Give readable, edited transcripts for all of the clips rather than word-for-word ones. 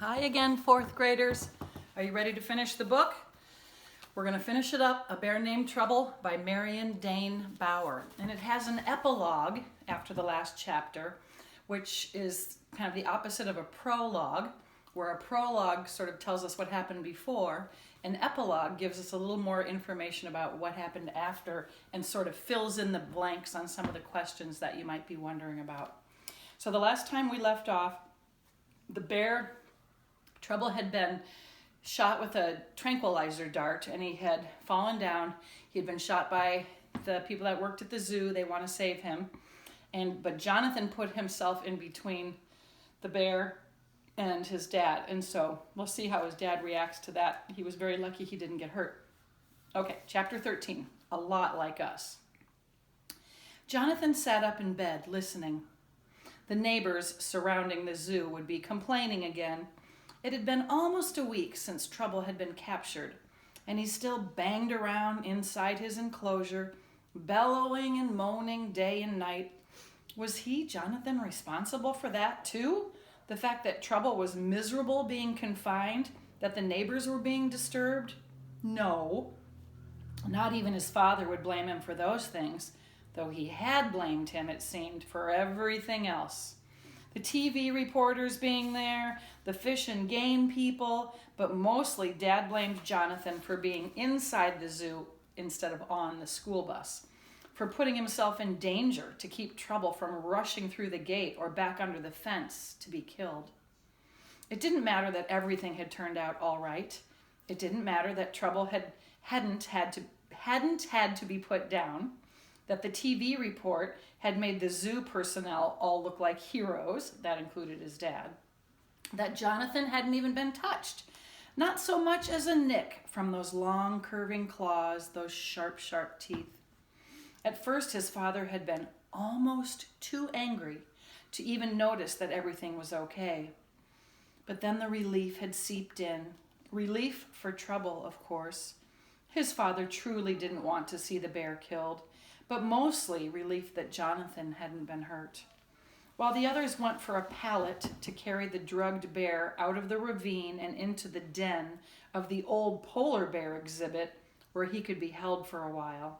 Hi again, fourth graders. Are you ready to finish the book? We're going to finish it up, A Bear Named Trouble by Marion Dane Bauer. And it has an epilogue after the last chapter, which is kind of the opposite of a prologue, where a prologue sort of tells us what happened before. An epilogue gives us a little more information about what happened after and sort of fills in the blanks on some of the questions that you might be wondering about. So the last time we left off, the bear Trouble had been shot with a tranquilizer dart and he had fallen down. He had been shot by the people that worked at the zoo. They want to save him. But Jonathan put himself in between the bear and his dad. And so we'll see how his dad reacts to that. He was very lucky he didn't get hurt. Okay, chapter 13, a lot like us. Jonathan sat up in bed listening. The neighbors surrounding the zoo would be complaining again. It had been almost a week since Trouble had been captured, and he still banged around inside his enclosure, bellowing and moaning day and night. Was he, Jonathan, responsible for that too? The fact that Trouble was miserable being confined, that the neighbors were being disturbed? No. Not even his father would blame him for those things, though he had blamed him, it seemed, for everything else. The TV reporters being there, the fish and game people, but mostly Dad blamed Jonathan for being inside the zoo instead of on the school bus, for putting himself in danger to keep Trouble from rushing through the gate or back under the fence to be killed. It didn't matter that everything had turned out all right. It didn't matter that Trouble hadn't had to be put down, that the TV report had made the zoo personnel all look like heroes, that included his dad, that Jonathan hadn't even been touched, not so much as a nick from those long curving claws, those sharp, sharp teeth. At first his father had been almost too angry to even notice that everything was okay. But then the relief had seeped in. Relief for Trouble, of course. His father truly didn't want to see the bear killed, but mostly relief that Jonathan hadn't been hurt. While the others went for a pallet to carry the drugged bear out of the ravine and into the den of the old polar bear exhibit where he could be held for a while.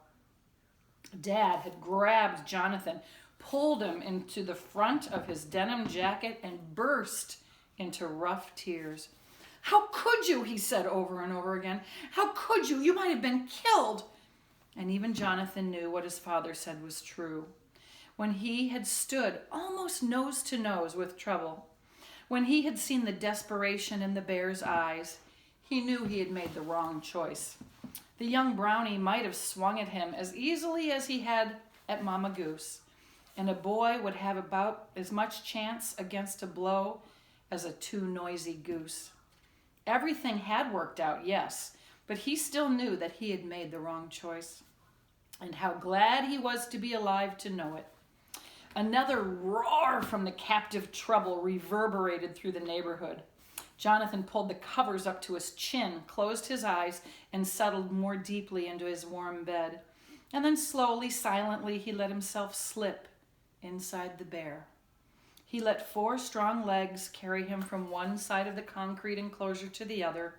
Dad had grabbed Jonathan, pulled him into the front of his denim jacket, and burst into rough tears. "How could you?" he said over and over again. "How could you? You might have been killed." And even Jonathan knew what his father said was true. When he had stood almost nose to nose with Trouble, when he had seen the desperation in the bear's eyes, he knew he had made the wrong choice. The young brownie might have swung at him as easily as he had at Mama Goose, and a boy would have about as much chance against a blow as a too noisy goose. Everything had worked out, yes, but he still knew that he had made the wrong choice. And how glad he was to be alive to know it. Another roar from the captive Trouble reverberated through the neighborhood. Jonathan pulled the covers up to his chin, closed his eyes, and settled more deeply into his warm bed. And then slowly, silently, he let himself slip inside the bear. He let 4 strong legs carry him from one side of the concrete enclosure to the other.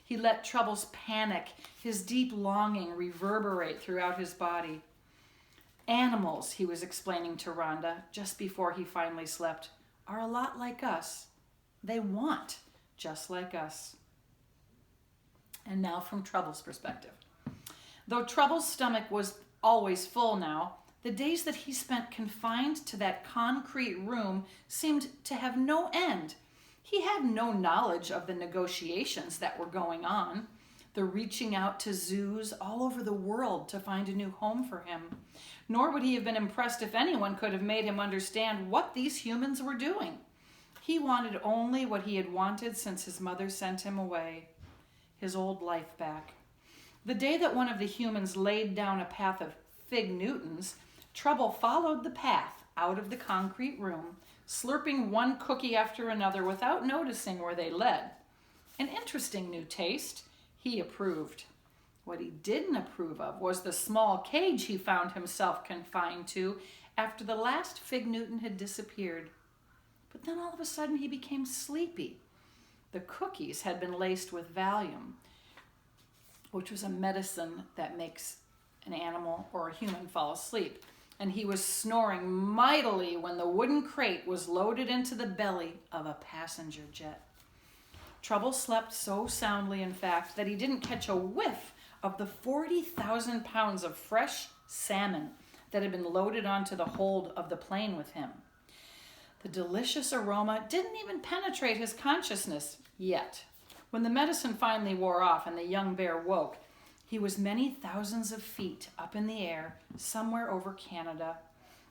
He let Trouble's panic, his deep longing, reverberate throughout his body. Animals, he was explaining to Rhonda just before he finally slept, are a lot like us. They want just like us. And now from Trouble's perspective. Though Trouble's stomach was always full now, the days that he spent confined to that concrete room seemed to have no end. He had no knowledge of the negotiations that were going on, the reaching out to zoos all over the world to find a new home for him. Nor would he have been impressed if anyone could have made him understand what these humans were doing. He wanted only what he had wanted since his mother sent him away, his old life back. The day that one of the humans laid down a path of fig Newtons, Trouble followed the path out of the concrete room, slurping one cookie after another without noticing where they led. An interesting new taste. He approved. What he didn't approve of was the small cage he found himself confined to after the last fig Newton had disappeared. But then all of a sudden he became sleepy. The cookies had been laced with Valium, which was a medicine that makes an animal or a human fall asleep. And he was snoring mightily when the wooden crate was loaded into the belly of a passenger jet. Trouble slept so soundly, in fact, that he didn't catch a whiff of the 40,000 pounds of fresh salmon that had been loaded onto the hold of the plane with him. The delicious aroma didn't even penetrate his consciousness yet. When the medicine finally wore off and the young bear woke, he was many thousands of feet up in the air, somewhere over Canada.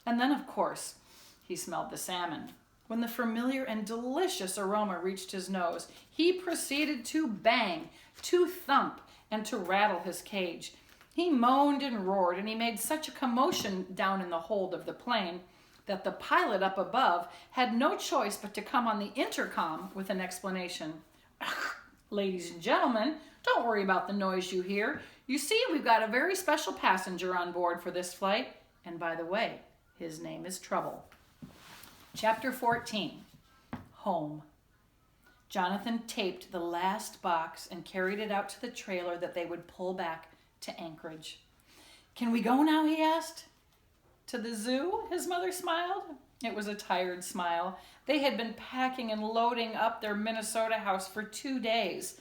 And then, of course, he smelled the salmon. When the familiar and delicious aroma reached his nose, he proceeded to bang, to thump, and to rattle his cage. He moaned and roared, and he made such a commotion down in the hold of the plane that the pilot up above had no choice but to come on the intercom with an explanation. Ladies and gentlemen, don't worry about the noise you hear. You see, we've got a very special passenger on board for this flight. And by the way, his name is Trouble. Chapter 14, Home. Jonathan taped the last box and carried it out to the trailer that they would pull back to Anchorage. Can we go now, he asked. To the zoo, his mother smiled. It was a tired smile. They had been packing and loading up their Minnesota house for 2 days.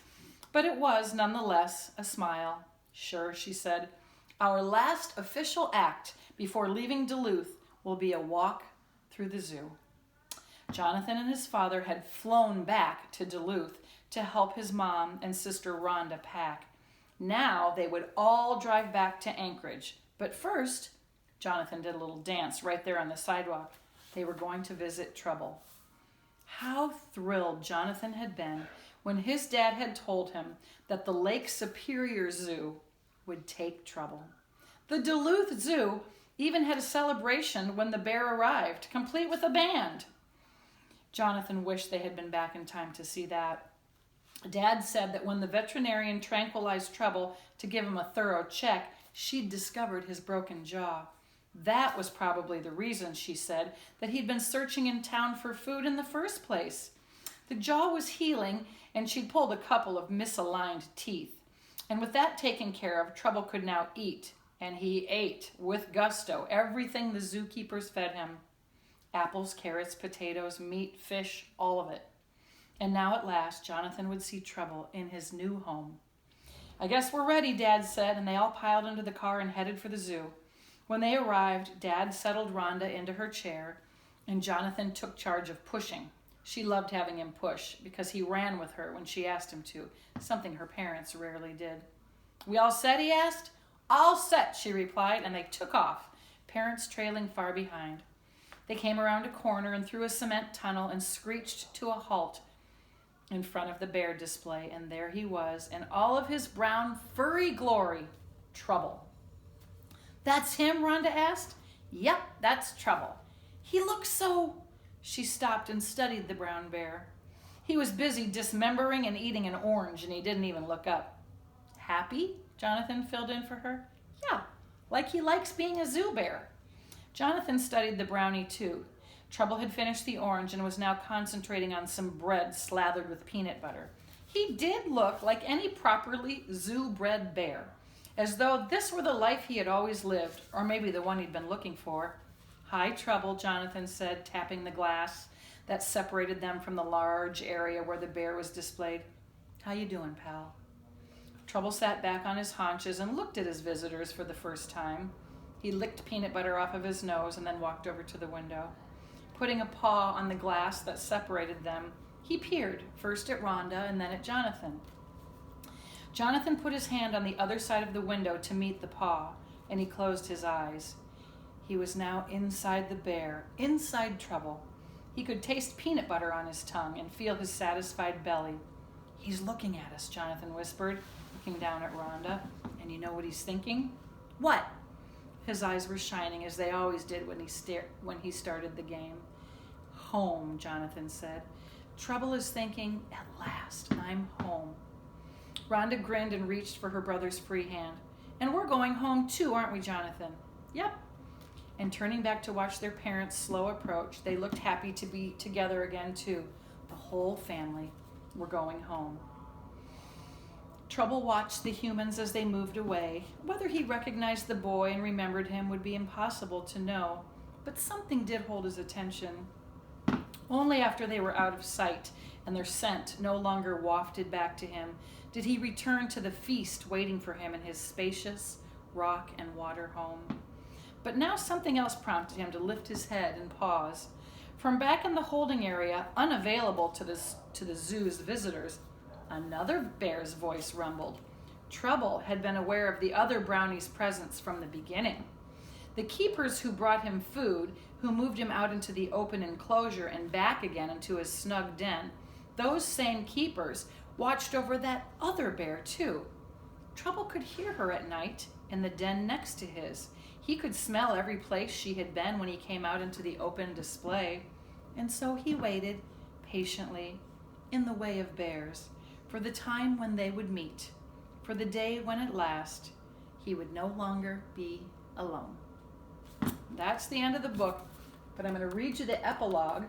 But it was, nonetheless, a smile. Sure, she said. Our last official act before leaving Duluth will be a walk through the zoo. Jonathan and his father had flown back to Duluth to help his mom and sister Rhonda pack. Now they would all drive back to Anchorage. But first, Jonathan did a little dance right there on the sidewalk. They were going to visit Trouble. How thrilled Jonathan had been when his dad had told him that the Lake Superior Zoo would take Trouble. The Duluth Zoo even had a celebration when the bear arrived, complete with a band. Jonathan wished they had been back in time to see that. Dad said that when the veterinarian tranquilized Trouble to give him a thorough check, she'd discovered his broken jaw. That was probably the reason, she said, that he'd been searching in town for food in the first place. The jaw was healing, and she'd pulled a couple of misaligned teeth. And with that taken care of, Trouble could now eat. And he ate, with gusto, everything the zookeepers fed him. Apples, carrots, potatoes, meat, fish, all of it. And now at last, Jonathan would see Trouble in his new home. I guess we're ready, Dad said, and they all piled into the car and headed for the zoo. When they arrived, Dad settled Rhonda into her chair, and Jonathan took charge of pushing. She loved having him push because he ran with her when she asked him to, something her parents rarely did. We all set, he asked. All set, she replied, and they took off, parents trailing far behind. They came around a corner and through a cement tunnel and screeched to a halt in front of the bear display, and there he was in all of his brown, furry glory, Trouble. That's him, Rhonda asked. Yep, that's Trouble. He looks so... She stopped and studied the brown bear. He was busy dismembering and eating an orange, and he didn't even look up. Happy? Jonathan filled in for her. Yeah, like he likes being a zoo bear. Jonathan studied the brownie too. Trouble had finished the orange and was now concentrating on some bread slathered with peanut butter. He did look like any properly zoo-bred bear, as though this were the life he had always lived, or maybe the one he'd been looking for. Hi, Trouble, Jonathan said, tapping the glass that separated them from the large area where the bear was displayed. How you doing, pal? Trouble sat back on his haunches and looked at his visitors for the first time. He licked peanut butter off of his nose and then walked over to the window. Putting a paw on the glass that separated them, he peered, first at Rhonda and then at Jonathan. Jonathan put his hand on the other side of the window to meet the paw, and he closed his eyes. He was now inside the bear, inside Trouble. He could taste peanut butter on his tongue and feel his satisfied belly. He's looking at us, Jonathan whispered, looking down at Rhonda. And you know what he's thinking? What? His eyes were shining as they always did when he started the game. Home, Jonathan said. Trouble is thinking, at last, I'm home. Rhonda grinned and reached for her brother's free hand. And we're going home too, aren't we, Jonathan? Yep. And turning back to watch their parents' slow approach, they looked happy to be together again too, the whole family. were going home. Trouble watched the humans as they moved away. Whether he recognized the boy and remembered him would be impossible to know, but something did hold his attention. Only after they were out of sight and their scent no longer wafted back to him did he return to the feast waiting for him in his spacious rock and water home. But now something else prompted him to lift his head and pause. From back in the holding area, unavailable to the zoo's visitors, another bear's voice rumbled. Trouble had been aware of the other brownie's presence from the beginning. The keepers who brought him food, who moved him out into the open enclosure and back again into his snug den, those same keepers watched over that other bear too. Trouble could hear her at night in the den next to his. He could smell every place she had been when he came out into the open display, and so he waited patiently, in the way of bears, for the time when they would meet, for the day when at last he would no longer be alone. That's the end of the book, but I'm going to read you the epilogue,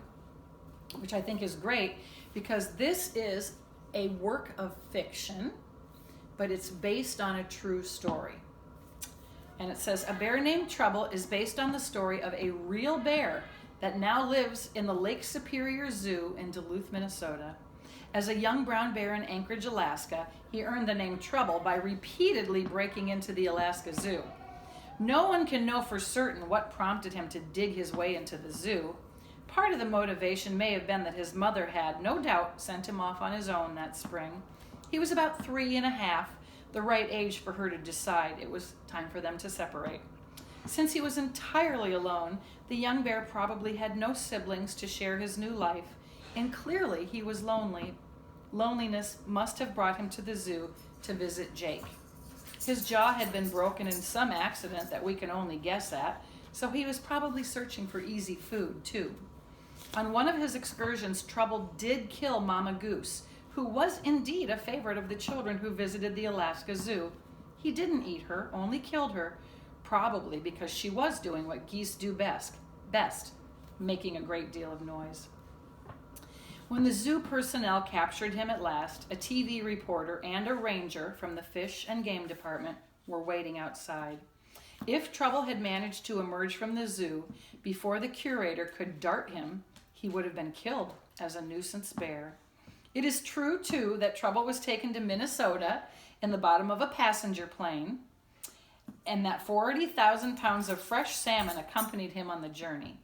which I think is great because this is a work of fiction, but it's based on a true story. And it says, A Bear Named Trouble is based on the story of a real bear that now lives in the Lake Superior Zoo in Duluth, Minnesota. As a young brown bear in Anchorage, Alaska, he earned the name Trouble by repeatedly breaking into the Alaska Zoo. No one can know for certain what prompted him to dig his way into the zoo. Part of the motivation may have been that his mother had, no doubt, sent him off on his own that spring. He was about 3.5, the right age for her to decide it was time for them to separate. Since he was entirely alone, the young bear probably had no siblings to share his new life, and clearly he was lonely. Loneliness must have brought him to the zoo to visit Jake. His jaw had been broken in some accident that we can only guess at, so he was probably searching for easy food, too. On one of his excursions, Trouble did kill Mama Goose, who was indeed a favorite of the children who visited the Alaska Zoo. He didn't eat her, only killed her, probably because she was doing what geese do best, making a great deal of noise. When the zoo personnel captured him at last, a TV reporter and a ranger from the Fish and Game Department were waiting outside. If Trouble had managed to emerge from the zoo before the curator could dart him, he would have been killed as a nuisance bear. It is true, too, that Trouble was taken to Minnesota in the bottom of a passenger plane, and that 40,000 pounds of fresh salmon accompanied him on the journey.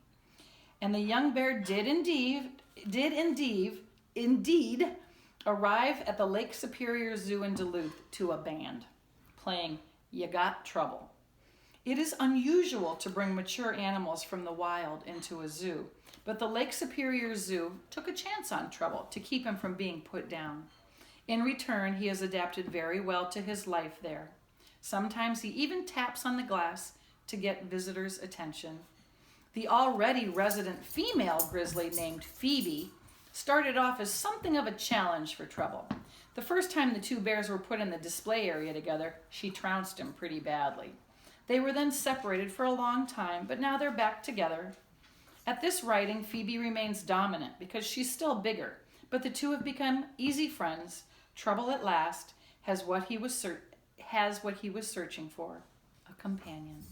And the young bear did indeed arrive at the Lake Superior Zoo in Duluth to a band, playing You Got Trouble. It is unusual to bring mature animals from the wild into a zoo, but the Lake Superior Zoo took a chance on Trouble to keep him from being put down. In return, he has adapted very well to his life there. Sometimes he even taps on the glass to get visitors' attention. The already resident female grizzly named Phoebe started off as something of a challenge for Trouble. The first time the two bears were put in the display area together, she trounced him pretty badly. They were then separated for a long time, but now they're back together. At this writing, Phoebe remains dominant because she's still bigger, but the two have become easy friends. Trouble at last has what he was searching for, a companion.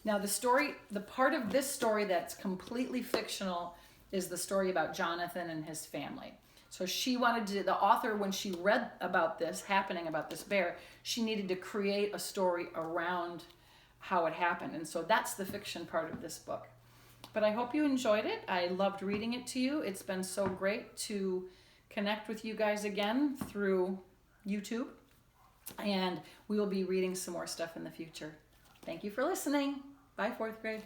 Now the part of this story that's completely fictional is the story about Jonathan and his family. So she wanted to, the author, when she read about this happening, about this bear, she needed to create a story around how it happened. And so that's the fiction part of this book. But I hope you enjoyed it. I loved reading it to you. It's been so great to connect with you guys again through YouTube. And we will be reading some more stuff in the future. Thank you for listening. Bye, 4th grade.